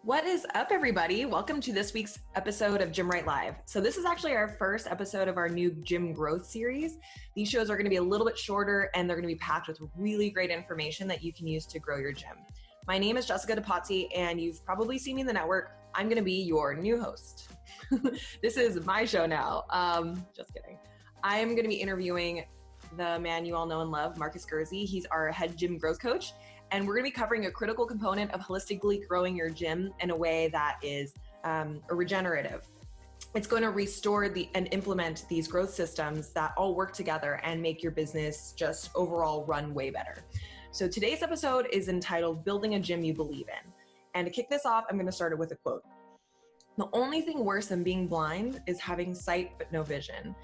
What is up, everybody? Welcome to this week's episode of Gymwright Live. So this is actually our first episode of our new gym growth series. These shows are going to be a little bit shorter and they're going to be packed with really great information that you can use to grow your gym. My name is Jessica DePazzi, and you've probably seen me in the network. I'm going to be your new host. This is my show now. Just kidding. I'm going to be interviewing the man you all know and love, Marcus Gurzy. He's our head gym growth coach. And we're going to be covering a critical component of holistically growing your gym in a way that is regenerative. It's going to restore and implement these growth systems that all work together and make your business just overall run way better. So today's episode is entitled Building a Gym You Believe In. And to kick this off, I'm going to start it with a quote. The only thing worse than being blind is having sight but no vision.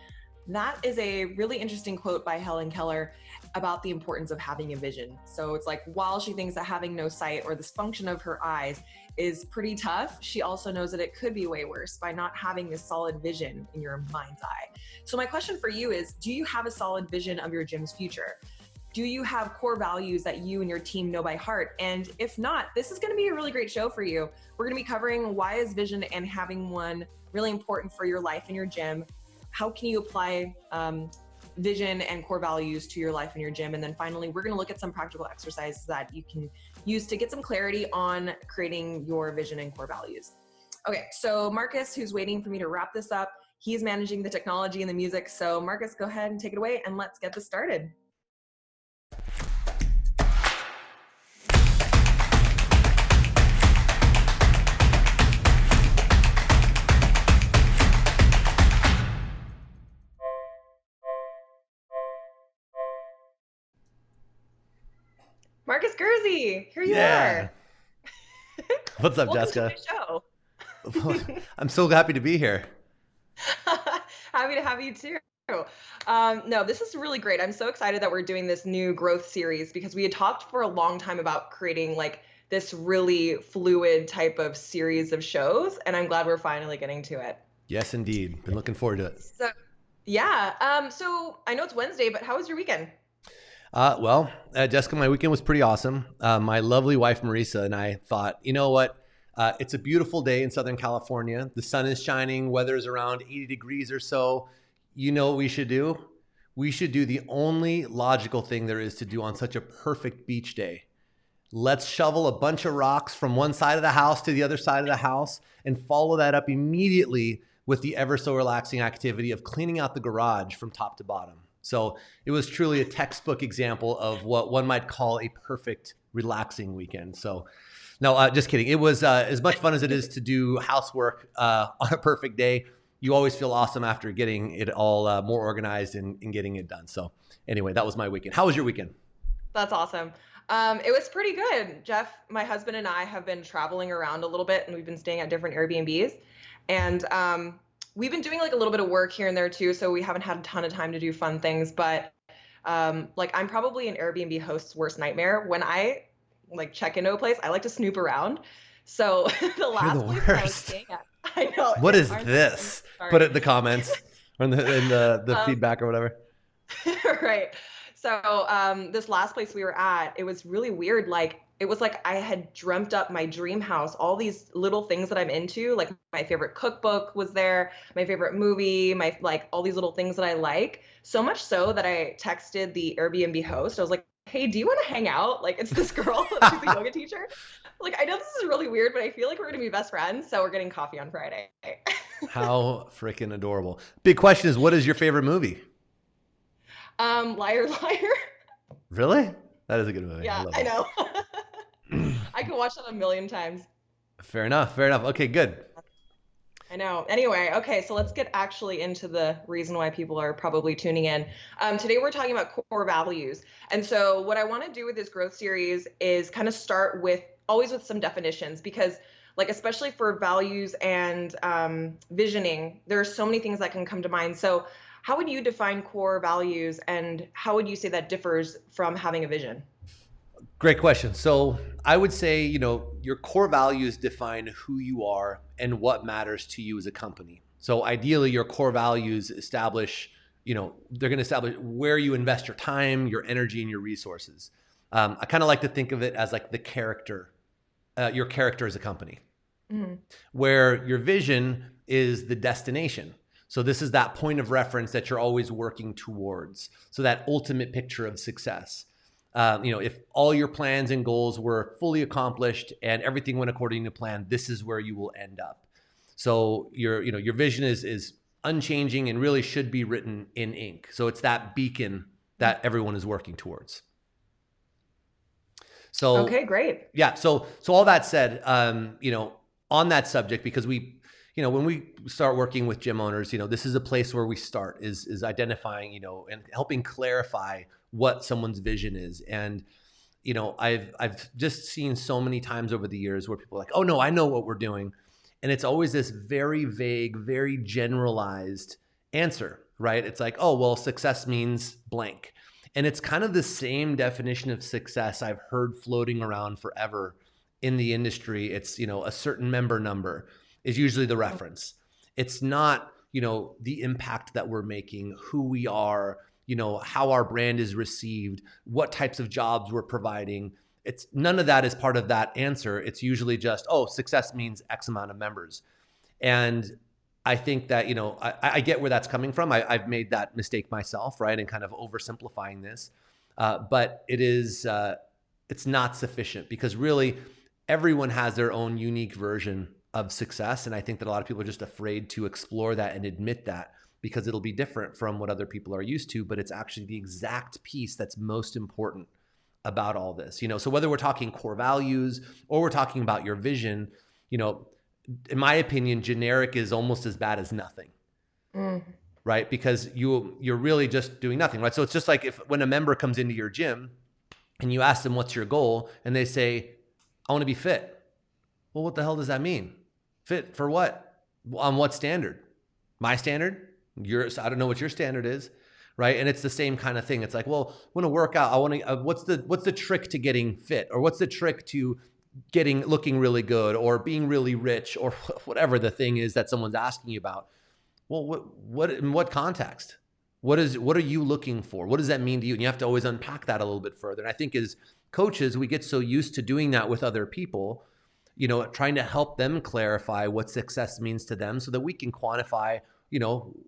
That is a really interesting quote by Helen Keller about the importance of having a vision. So it's like, while she thinks that having no sight or this function of her eyes is pretty tough, she also knows that it could be way worse by not having this solid vision in your mind's eye. So my question for you is, do you have a solid vision of your gym's future? Do you have core values that you and your team know by heart? And if not, this is going to be a really great show for you. We're going to be covering why is vision and having one really important for your life and your gym. How can you apply vision and core values to your life and your gym? And then finally, we're going to look at some practical exercises that you can use to get some clarity on creating your vision and core values. Okay, so Marcus, who's waiting for me to wrap this up, he's managing the technology and the music. So Marcus, go ahead and take it away and let's get this started. Marcus Gurzy, here you are. What's up, Welcome Jessica? To my show. I'm so happy to be here. Happy to have you too. No, this is really great. I'm so excited that we're doing this new growth series because we had talked for a long time about creating like this really fluid type of series of shows, and I'm glad we're finally getting to it. Yes, indeed. Been looking forward to it. So, yeah. So I know it's Wednesday, but how was your weekend? Jessica, my weekend was pretty awesome. My lovely wife, Marisa, and I thought, you know what? It's a beautiful day in Southern California. The sun is shining. Weather is around 80 degrees or so. You know what we should do? We should do the only logical thing there is to do on such a perfect beach day. Let's shovel a bunch of rocks from one side of the house to the other side of the house and follow that up immediately with the ever so relaxing activity of cleaning out the garage from top to bottom. So it was truly a textbook example of what one might call a perfect relaxing weekend. So no, just kidding. It was as much fun as it is to do housework on a perfect day. You always feel awesome after getting it all more organized and getting it done. So anyway, that was my weekend. How was your weekend? That's awesome. It was pretty good. Jeff, my husband, and I have been traveling around a little bit, and we've been staying at different Airbnbs. And we've been doing like a little bit of work here and there too, so we haven't had a ton of time to do fun things. But like, I'm probably an Airbnb host's worst nightmare. When I like check into a place, I like to snoop around. So the last place I was staying at, I know. What is this? Put it in the comments or in the feedback or whatever. Right. So this last place we were at, it was really weird. Like, it was like I had dreamt up my dream house, all these little things that I'm into. Like, my favorite cookbook was there, my favorite movie, my like all these little things that I like. So much so that I texted the Airbnb host. I was like, hey, do you want to hang out? Like, it's this girl, she's a yoga teacher. Like, I know this is really weird, but I feel like we're going to be best friends. So we're getting coffee on Friday. How freaking adorable. Big question is, what is your favorite movie? Liar, Liar. Really? That is a good movie. Yeah, I know. I could watch that a million times. Fair enough. Okay, good. I know. Anyway, okay, so let's get actually into the reason why people are probably tuning in. Today we're talking about core values. And so what I want to do with this growth series is kind of start with always with some definitions, because like, especially for values and visioning, there are so many things that can come to mind. So how would you define core values, and how would you say that differs from having a vision? Great question. So I would say, your core values define who you are and what matters to you as a company. So ideally, your core values establish, they're going to establish where you invest your time, your energy, and your resources. I kind of like to think of it as like the character, your character as a company. where your vision is the destination. So this is that point of reference that you're always working towards. So that ultimate picture of success. If all your plans and goals were fully accomplished and everything went according to plan, this is where you will end up. So your vision is unchanging and really should be written in ink. So it's that beacon that everyone is working towards. So okay, great. Yeah. So all that said, on that subject, because when we start working with gym owners, this is a place where we start is identifying, and helping clarify what someone's vision is. And, I've just seen so many times over the years where people are like, oh no, I know what we're doing. And it's always this very vague, very generalized answer, right? It's like, oh, well, success means blank. And it's kind of the same definition of success I've heard floating around forever in the industry. It's, a certain member number is usually the reference. It's not, the impact that we're making, who we are, how our brand is received, what types of jobs we're providing. It's none of that is part of that answer. It's usually just, oh, success means X amount of members. And I think that, I get where that's coming from. I've made that mistake myself, right? And kind of oversimplifying this. But it's not sufficient, because really everyone has their own unique version of success. And I think that a lot of people are just afraid to explore that and admit that, because it'll be different from what other people are used to, but it's actually the exact piece that's most important about all this. So whether we're talking core values or we're talking about your vision, in my opinion, generic is almost as bad as nothing, right? Because you're really just doing nothing, right? So it's just like when a member comes into your gym and you ask them, what's your goal? And they say, I want to be fit. Well, what the hell does that mean? Fit for what? On what standard? My standard? Yours? I don't know what your standard is, right? And it's the same kind of thing. It's like, well, I want to work out. I want to. What's the trick to getting fit, or what's the trick to looking really good, or being really rich, or whatever the thing is that someone's asking you about? Well, what in what context? What are you looking for? What does that mean to you? And you have to always unpack that a little bit further. And I think as coaches, we get so used to doing that with other people, trying to help them clarify what success means to them, so that we can quantify,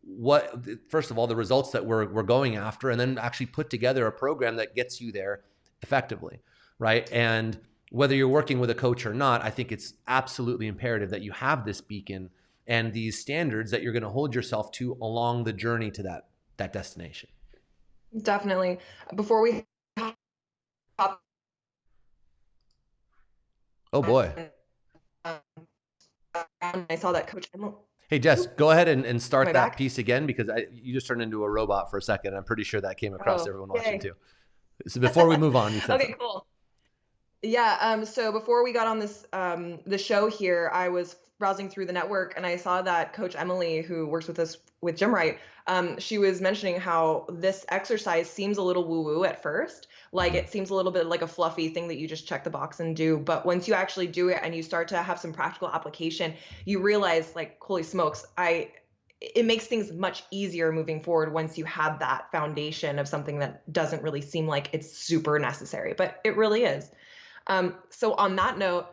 what, first of all, the results that we're going after, and then actually put together a program that gets you there effectively, right? And whether you're working with a coach or not, I think it's absolutely imperative that you have this beacon and these standards that you're going to hold yourself to along the journey to that destination. Definitely. Before we hop Oh boy. I saw that Coach Emily. Hey, Jess, go ahead and start that back? piece again, because you just turned into a robot for a second. I'm pretty sure that came across everyone watching too. So before we move on, you said okay, cool. Yeah. So before we got on this the show here, I was browsing through the network and I saw that Coach Emily, who works with us with Gymwright, she was mentioning how this exercise seems a little woo-woo at first. Like it seems a little bit like a fluffy thing that you just check the box and do. But once you actually do it and you start to have some practical application, you realize, like, holy smokes, it makes things much easier moving forward once you have that foundation of something that doesn't really seem like it's super necessary, but it really is. So on that note,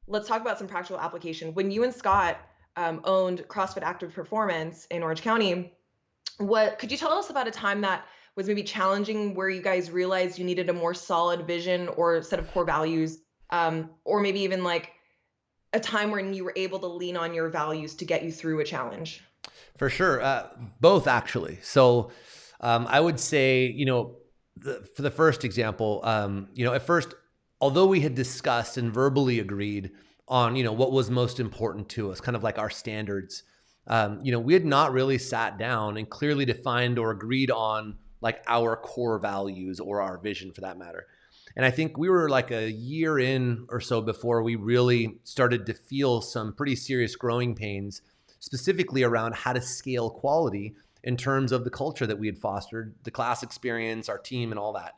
let's talk about some practical application. When you and Scott owned CrossFit Active Performance in Orange County, could you tell us about a time that was maybe challenging, where you guys realized you needed a more solid vision or set of core values, or maybe even like a time when you were able to lean on your values to get you through a challenge? For sure. Both, actually. So I would say, for the first example, at first, although we had discussed and verbally agreed on, what was most important to us, kind of like our standards, we had not really sat down and clearly defined or agreed on like our core values or our vision, for that matter. And I think we were like a year in or so before we really started to feel some pretty serious growing pains, specifically around how to scale quality in terms of the culture that we had fostered, the class experience, our team, and all that.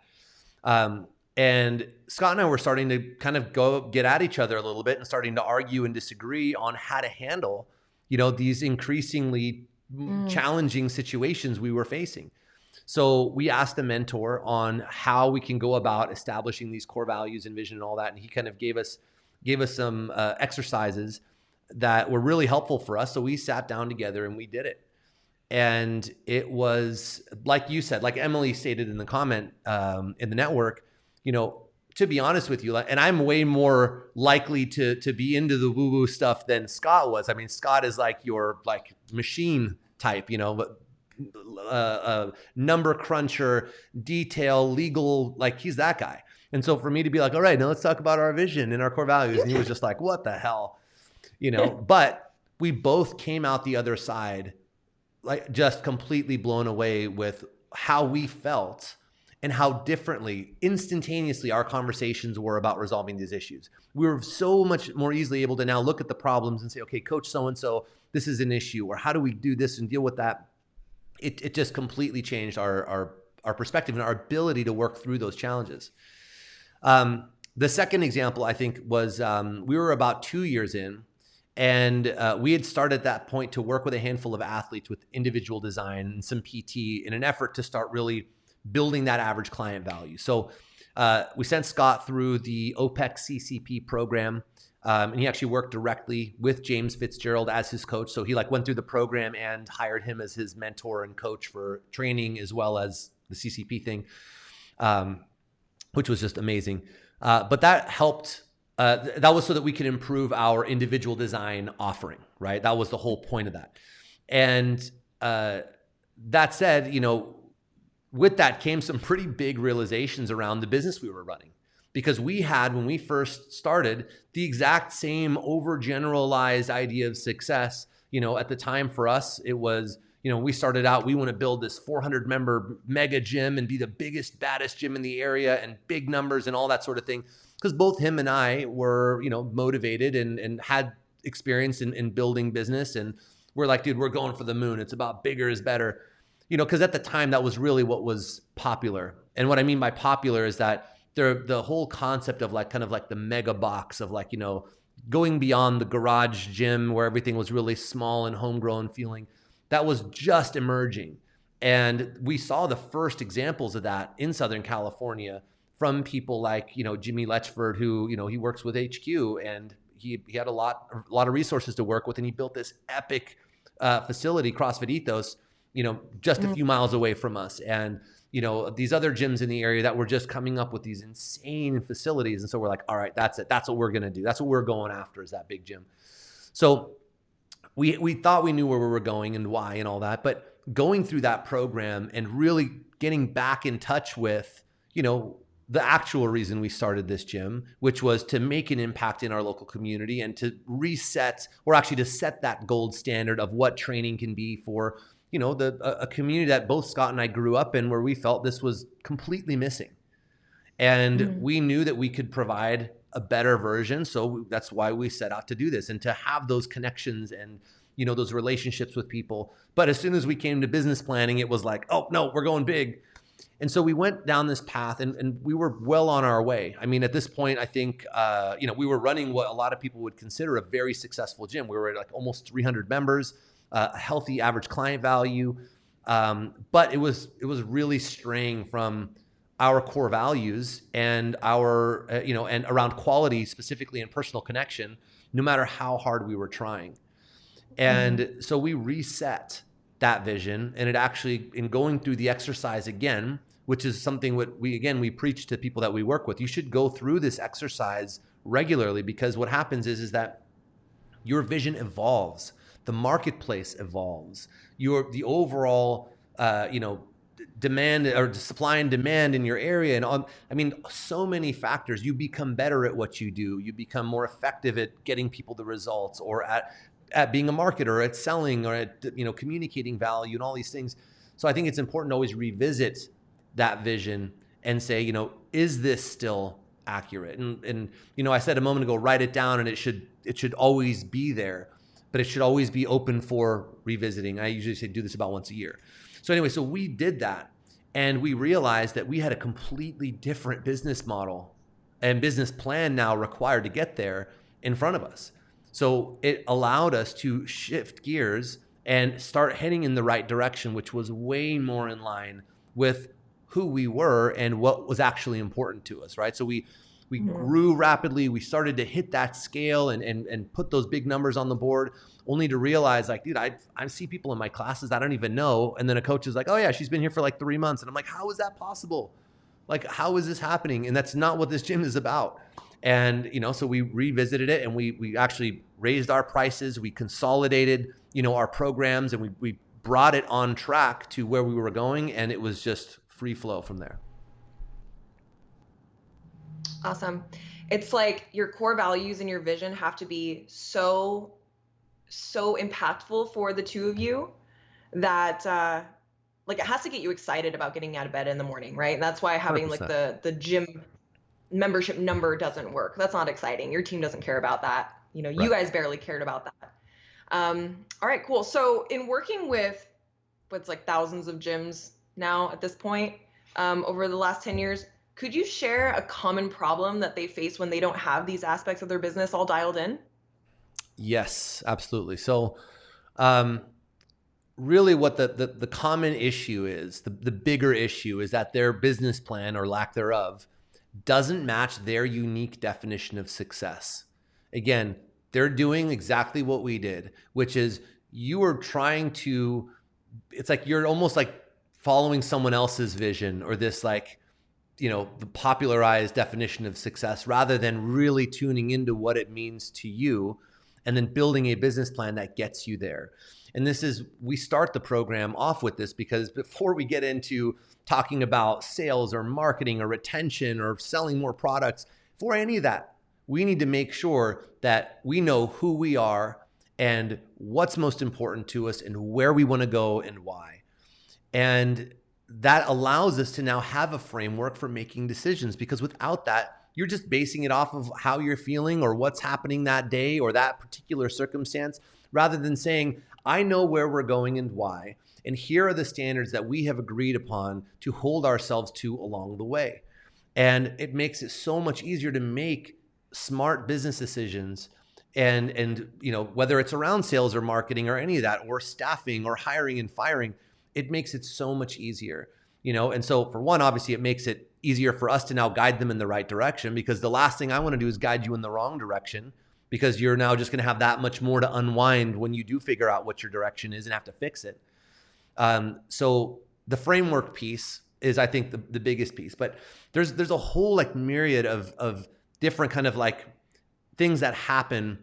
And Scott and I were starting to kind of get at each other a little bit and starting to argue and disagree on how to handle, these increasingly challenging situations we were facing. So we asked a mentor on how we can go about establishing these core values and vision and all that. And he kind of gave us some exercises that were really helpful for us. So we sat down together and we did it. And it was, like you said, like Emily stated in the comment in the network, to be honest with you, and I'm way more likely to be into the woo-woo stuff than Scott was. I mean, Scott is like your like machine type, number cruncher, detail, legal, like he's that guy. And so for me to be like, all right, now let's talk about our vision and our core values. And he was just like, what the hell, but we both came out the other side like just completely blown away with how we felt and how differently instantaneously our conversations were about resolving these issues. We were so much more easily able to now look at the problems and say, okay, coach so-and-so, this is an issue, or how do we do this and deal with that? It just completely changed our perspective and our ability to work through those challenges. The second example, I think, was we were about 2 years in, and we had started at that point to work with a handful of athletes with individual design and some PT in an effort to start really building that average client value. So we sent Scott through the OPEC CCP program, and he actually worked directly with James Fitzgerald as his coach. So he went through the program and hired him as his mentor and coach for training as well as the CCP thing, which was just amazing. But that helped. That was so that we could improve our individual design offering, right? That was the whole point of that. And that said, with that came some pretty big realizations around the business we were running. Because we had, when we first started, the exact same overgeneralized idea of success. At the time for us, it was, we started out, we want to build this 400 member mega gym and be the biggest, baddest gym in the area and big numbers and all that sort of thing. Because both him and I were, motivated and had experience in building business. And we're like, dude, we're going for the moon. It's about bigger is better. Because at the time that was really what was popular. And what I mean by popular is that the whole concept of kind of the mega box of going beyond the garage gym where everything was really small and homegrown feeling, that was just emerging. And we saw the first examples of that in Southern California from people like, Jimmy Letchford, who, he works with HQ, and he had a lot of resources to work with. And he built this epic facility, CrossFit Ethos, just a few miles away from us. And, these other gyms in the area that were just coming up with these insane facilities. And so we're like, all right, that's it. That's what we're going to do. That's what we're going after, is that big gym. So we thought we knew where we were going and why and all that, but going through that program and really getting back in touch with, the actual reason we started this gym, which was to make an impact in our local community and to reset, or actually to set that gold standard of what training can be for, a community that both Scott and I grew up in, where we felt this was completely missing. And we knew that we could provide a better version. So that's why we set out to do this and to have those connections and, those relationships with people. But as soon as we came to business planning, it was like, oh no, we're going big. And so we went down this path and we were well on our way. I mean, at this point, I think, we were running what a lot of people would consider a very successful gym. We were at almost 300 members, a healthy average client value. But it was really straying from our core values and our, and around quality specifically and personal connection, no matter how hard we were trying. And so we reset that vision, and it actually, in going through the exercise again, which is something what we preach to people that we work with, you should go through this exercise regularly, because what happens is that your vision evolves, the marketplace evolves, the overall, demand or supply and demand in your area. And so many factors. You become better at what you do. You become more effective at getting people the results, or at being a marketer, at selling, or at, communicating value and all these things. So I think it's important to always revisit that vision and say, is this still accurate? And I said a moment ago, write it down, and it should always be there, but it should always be open for revisiting. I usually say do this about once a year. So anyway, so we did that, and we realized that we had a completely different business model and business plan now required to get there in front of us. So it allowed us to shift gears and start heading in the right direction, which was way more in line with who we were and what was actually important to us, right? So we We grew rapidly. We started to hit that scale and put those big numbers on the board, only to realize like, dude, I see people in my classes I don't even know. And then a coach is like, oh yeah, she's been here for like 3 months. And I'm like, how is that possible? Like, how is this happening? And that's not what this gym is about. And, so we revisited it and we actually raised our prices. We consolidated, our programs, and we brought it on track to where we were going. And it was just free flow from there. Awesome. It's like your core values and your vision have to be so impactful for the two of you that, like it has to get you excited about getting out of bed in the morning, right? And that's why having 100%. like the gym membership number doesn't work. That's not exciting. Your team doesn't care about that. You Right. guys barely cared about that. All right, cool. So in working with what's like thousands of gyms now at this point, over the last 10 years, could you share a common problem that they face when they don't have these aspects of their business all dialed in? Yes, absolutely. So, really what the common issue is, the bigger issue is that their business plan or lack thereof doesn't match their unique definition of success. Again, they're doing exactly what we did, which is you are trying to, it's like you're almost like following someone else's vision or this like, the popularized definition of success rather than really tuning into what it means to you and then building a business plan that gets you there. And we start the program off with this because before we get into talking about sales or marketing or retention or selling more products, for any of that, we need to make sure that we know who we are and what's most important to us and where we want to go and why. And that allows us to now have a framework for making decisions, because without that, you're just basing it off of how you're feeling or what's happening that day or that particular circumstance, rather than saying, I know where we're going and why, and here are the standards that we have agreed upon to hold ourselves to along the way. And it makes it so much easier to make smart business decisions. And whether it's around sales or marketing or any of that, or staffing or hiring and firing, it makes it so much easier. And so for one, obviously it makes it easier for us to now guide them in the right direction, because the last thing I want to do is guide you in the wrong direction, because you're now just going to have that much more to unwind when you do figure out what your direction is and have to fix it. So the framework piece is, I think, the biggest piece, but there's a whole like myriad of different kind of like things that happen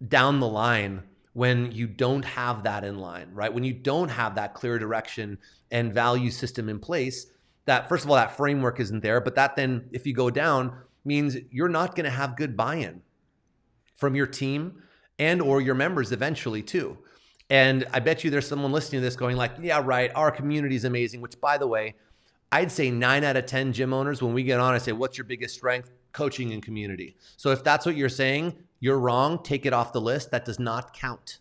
down the line when you don't have that in line, right? When you don't have that clear direction and value system in place, that first of all, that framework isn't there, but that then if you go down means you're not going to have good buy-in from your team and or your members eventually too. And I bet you there's someone listening to this going like, yeah, right, our community is amazing, which by the way, I'd say 9 out of 10 gym owners, when we get on, I say, what's your biggest strength? Coaching and community. So if that's what you're saying, you're wrong. Take it off the list. That does not count.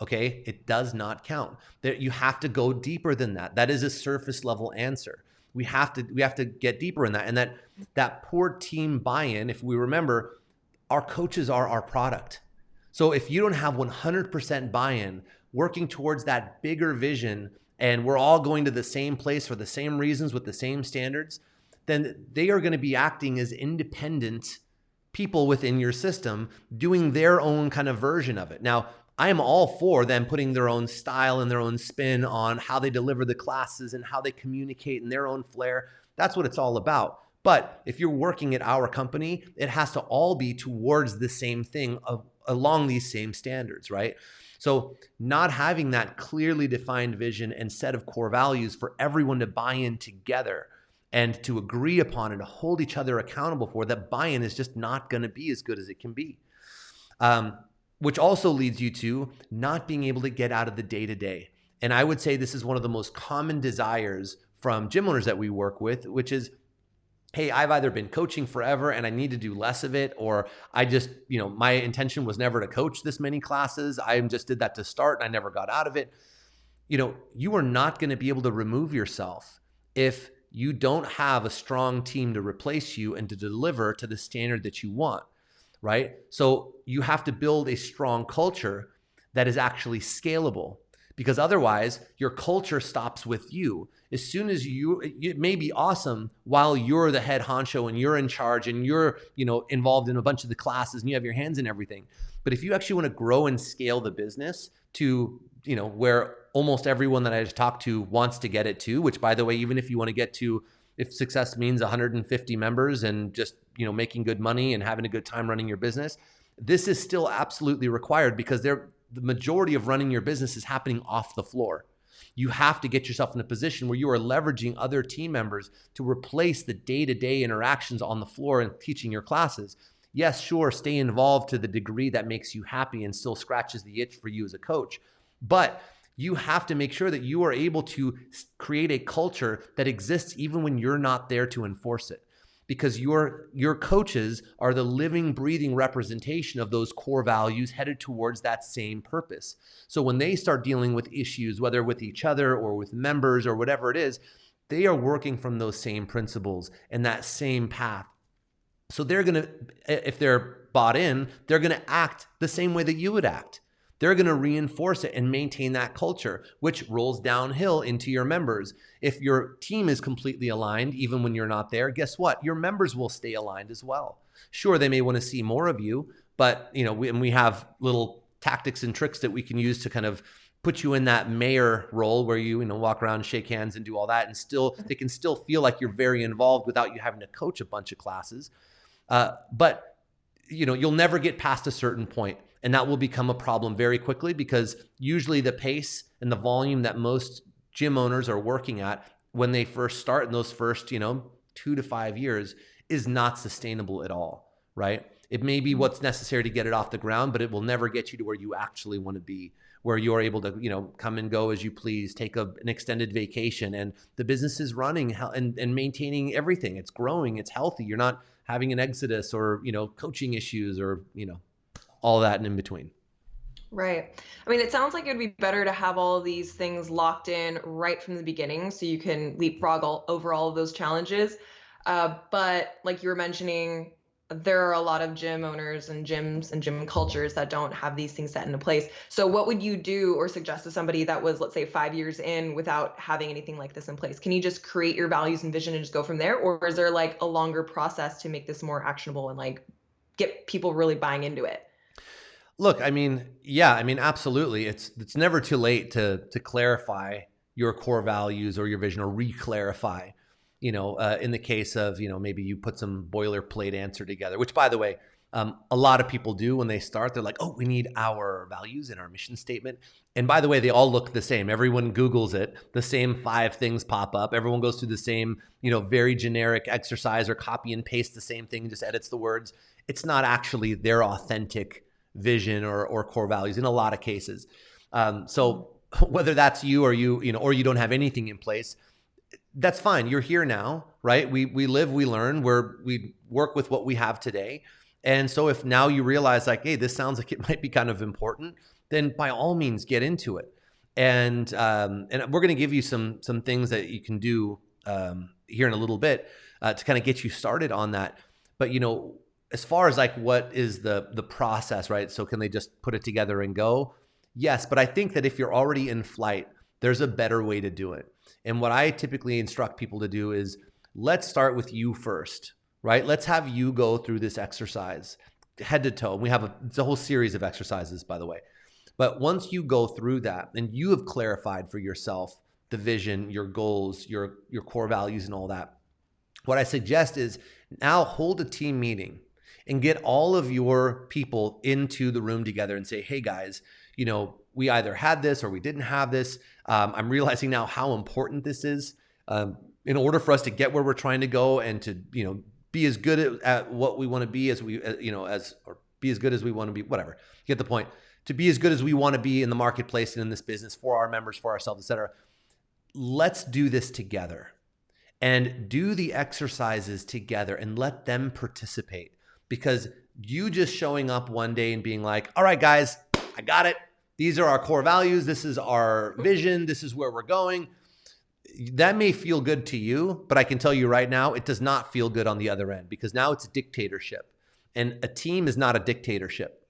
Okay? It does not count. You have to go deeper than that. That is a surface level answer. We have to get deeper in that. And that poor team buy-in, if we remember, our coaches are our product. So if you don't have 100% buy-in, working towards that bigger vision, and we're all going to the same place for the same reasons with the same standards, then they are going to be acting as independent people within your system, doing their own kind of version of it. Now, I am all for them putting their own style and their own spin on how they deliver the classes and how they communicate in their own flair. That's what it's all about. But if you're working at our company, it has to all be towards the same thing along these same standards, right? So not having that clearly defined vision and set of core values for everyone to buy in together and to agree upon and to hold each other accountable for, that buy-in is just not going to be as good as it can be. Which also leads you to not being able to get out of the day-to-day. And I would say this is one of the most common desires from gym owners that we work with, which is, hey, I've either been coaching forever and I need to do less of it, or I just, my intention was never to coach this many classes. I just did that to start and I never got out of it. You are not going to be able to remove yourself if you don't have a strong team to replace you and to deliver to the standard that you want, right? So you have to build a strong culture that is actually scalable, because otherwise your culture stops with you. As soon as it may be awesome while you're the head honcho and you're in charge and you're, involved in a bunch of the classes and you have your hands in everything. But if you actually want to grow and scale the business to, where almost everyone that I just talked to wants to get it to, which by the way, even if you want to get to, if success means 150 members and just, making good money and having a good time running your business, this is still absolutely required because the majority of running your business is happening off the floor. You have to get yourself in a position where you are leveraging other team members to replace the day-to-day interactions on the floor and teaching your classes. Yes, sure, stay involved to the degree that makes you happy and still scratches the itch for you as a coach. But you have to make sure that you are able to create a culture that exists even when you're not there to enforce it. Because your coaches are the living, breathing representation of those core values headed towards that same purpose. So when they start dealing with issues, whether with each other or with members or whatever it is, they are working from those same principles and that same path. So they're going to, if they're bought in, they're going to act the same way that you would act. They're going to reinforce it and maintain that culture, which rolls downhill into your members. If your team is completely aligned, even when you're not there, guess what? Your members will stay aligned as well. Sure, they may want to see more of you, but we have little tactics and tricks that we can use to kind of put you in that mayor role where you walk around and shake hands and do all that, and still they can still feel like you're very involved without you having to coach a bunch of classes. But you'll never get past a certain point, and that will become a problem very quickly because usually the pace and the volume that most gym owners are working at when they first start in those first 2 to 5 years is not sustainable at all, right? It may be what's necessary to get it off the ground, but it will never get you to where you actually want to be, where you're able to come and go as you please, take an extended vacation, and the business is running and maintaining everything. It's growing, it's healthy. You're not having an exodus or coaching issues or all that and in between. Right. I mean, it sounds like it'd be better to have all of these things locked in right from the beginning so you can leapfrog over all of those challenges. But like you were mentioning, there are a lot of gym owners and gyms and gym cultures that don't have these things set into place. So what would you do or suggest to somebody that was, let's say, 5 years in without having anything like this in place? Can you just create your values and vision and just go from there? Or is there like a longer process to make this more actionable and like get people really buying into it? Look, absolutely. It's never too late to clarify your core values or your vision or re-clarify. In the case of, maybe you put some boilerplate answer together, which by the way, a lot of people do when they start. They're like, oh, we need our values and our mission statement. And by the way, they all look the same. Everyone Googles it. The same 5 things pop up. Everyone goes through the same, very generic exercise or copy and paste the same thing, just edits the words. It's not actually their authentic vision or core values in a lot of cases. So whether that's you or or you don't have anything in place, that's fine. You're here now, right? We live, we learn, we work with what we have today. And so if now you realize like, hey, this sounds like it might be kind of important, then by all means get into it. And we're going to give you some things that you can do here in a little bit to kind of get you started on that. But as far as like what is the process, right? So can they just put it together and go? Yes, but I think that if you're already in flight, there's a better way to do it. And what I typically instruct people to do is let's start with you first, right? Let's have you go through this exercise head to toe. We have it's a whole series of exercises, by the way. But once you go through that and you have clarified for yourself the vision, your goals, your core values and all that, what I suggest is now hold a team meeting and get all of your people into the room together and say, hey guys, we either had this or we didn't have this. I'm realizing now how important this is in order for us to get where we're trying to go and to, be as good at what we want to be as we, or be as good as we want to be, whatever. You get the point. To be as good as we want to be in the marketplace and in this business for our members, for ourselves, et cetera. Let's do this together and do the exercises together and let them participate. Because you just showing up one day and being like, all right, guys, I got it. These are our core values. This is our vision. This is where we're going. That may feel good to you, but I can tell you right now, it does not feel good on the other end because now it's a dictatorship. And a team is not a dictatorship.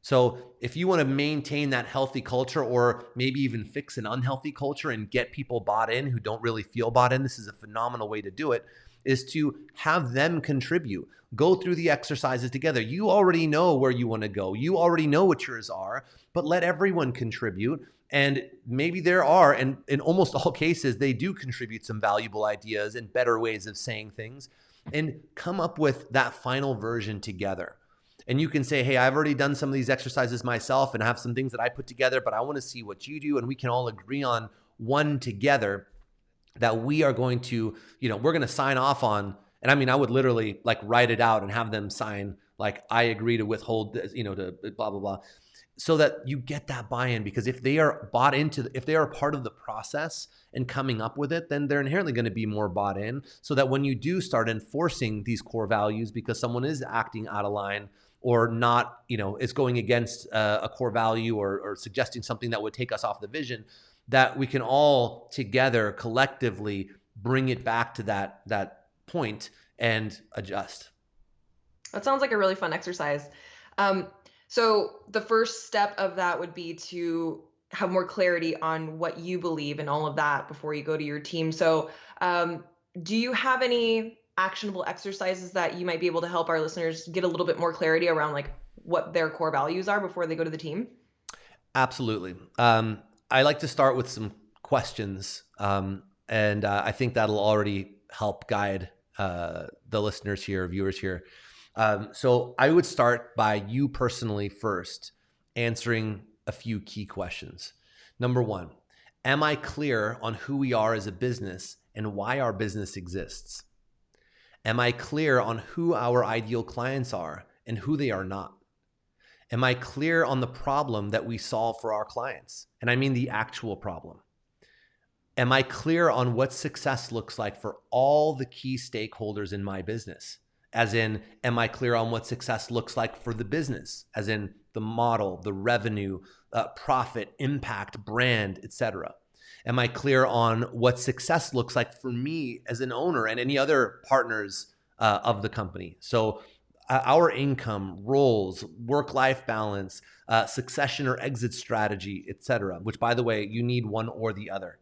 So if you want to maintain that healthy culture, or maybe even fix an unhealthy culture and get people bought in who don't really feel bought in, this is a phenomenal way to do it, is to have them contribute. Go through the exercises together. You already know where you want to go. You already know what yours are, but let everyone contribute. And maybe there are, and in almost all cases, they do contribute some valuable ideas and better ways of saying things, and come up with that final version together. And you can say, hey, I've already done some of these exercises myself and I have some things that I put together, but I want to see what you do. And we can all agree on one together that we are going to, we're going to sign off on. And I mean, I would literally like write it out and have them sign, like, I agree to withhold this, to blah, blah, blah, so that you get that buy-in. Because if they are bought into, if they are part of the process and coming up with it, then they're inherently going to be more bought in, so that when you do start enforcing these core values because someone is acting out of line, or not, is going against a core value, or suggesting something that would take us off the vision, that we can all together collectively bring it back to that point and adjust. That sounds like a really fun exercise. So the first step of that would be to have more clarity on what you believe and all of that before you go to your team. So do you have any actionable exercises that you might be able to help our listeners get a little bit more clarity around like what their core values are before they go to the team? Absolutely. I like to start with some questions, and I think that'll already help guide the listeners here, viewers here. So I would start by you personally first answering a few key questions. Number one, am I clear on who we are as a business and why our business exists? Am I clear on who our ideal clients are and who they are not? Am I clear on the problem that we solve for our clients? And I mean the actual problem. Am I clear on what success looks like for all the key stakeholders in my business? As in, am I clear on what success looks like for the business? As in the model, the revenue, profit, impact, brand, etc. Am I clear on what success looks like for me as an owner and any other partners of the company? So our income, roles, work-life balance, succession or exit strategy, etc. Which, by the way, you need one or the other,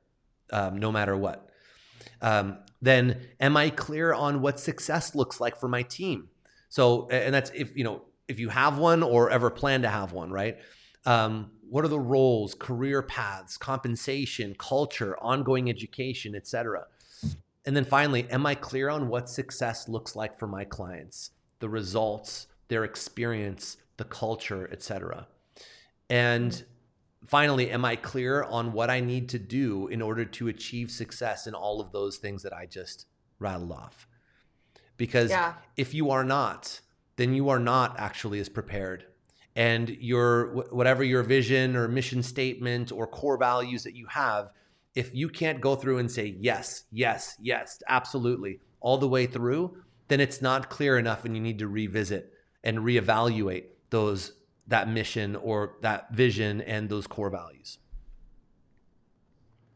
no matter what. Then am I clear on what success looks like for my team? So, and that's if you have one or ever plan to have one, right? What are the roles, career paths, compensation, culture, ongoing education, etc. And then finally, am I clear on what success looks like for my clients, the results, their experience, the culture, etc. And finally, am I clear on what I need to do in order to achieve success in all of those things that I just rattled off? Because if you are not, then you are not actually as prepared. And whatever your vision or mission statement or core values that you have, if you can't go through and say, yes, yes, yes, absolutely, all the way through, then it's not clear enough, and you need to revisit and reevaluate that mission or that vision and those core values.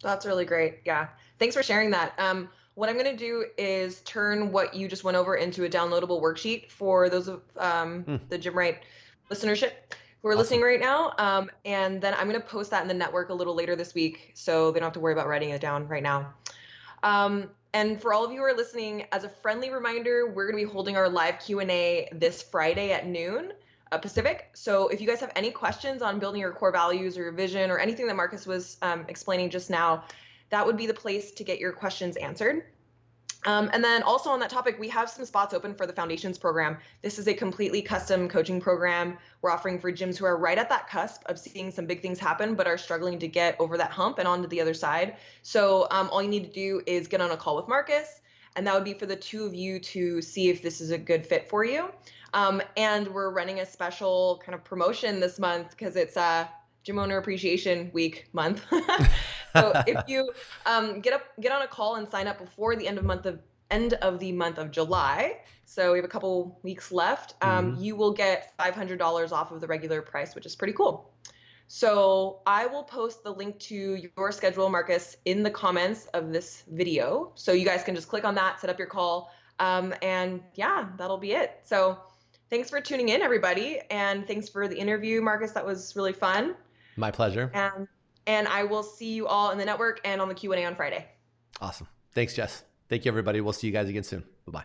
That's really great. Yeah. Thanks for sharing that. What I'm going to do is turn what you just went over into a downloadable worksheet for those of the Gymwright listenership who are listening right now. And then I'm going to post that in the network a little later this week, so they don't have to worry about writing it down right now. And for all of you who are listening, as a friendly reminder, we're going to be holding our live Q&A this Friday at noon Pacific. So if you guys have any questions on building your core values or your vision or anything that Marcus was explaining just now, that would be the place to get your questions answered. And then also on that topic, we have some spots open for the Foundations program. This is a completely custom coaching program we're offering for gyms who are right at that cusp of seeing some big things happen, but are struggling to get over that hump and onto the other side. So all you need to do is get on a call with Marcus, and that would be for the two of you to see if this is a good fit for you. And we're running a special kind of promotion this month because it's Gym Owner Appreciation Week month. So if you get on a call and sign up before the end of the month of July, so we have a couple weeks left, you will get $500 off of the regular price, which is pretty cool. So I will post the link to your schedule, Marcus, in the comments of this video. So you guys can just click on that, set up your call, and yeah, that'll be it. So Thanks for tuning in, everybody. And thanks for the interview, Marcus. That was really fun. My pleasure. And I will see you all in the network and on the Q&A on Friday. Awesome. Thanks, Jess. Thank you, everybody. We'll see you guys again soon. Bye-bye.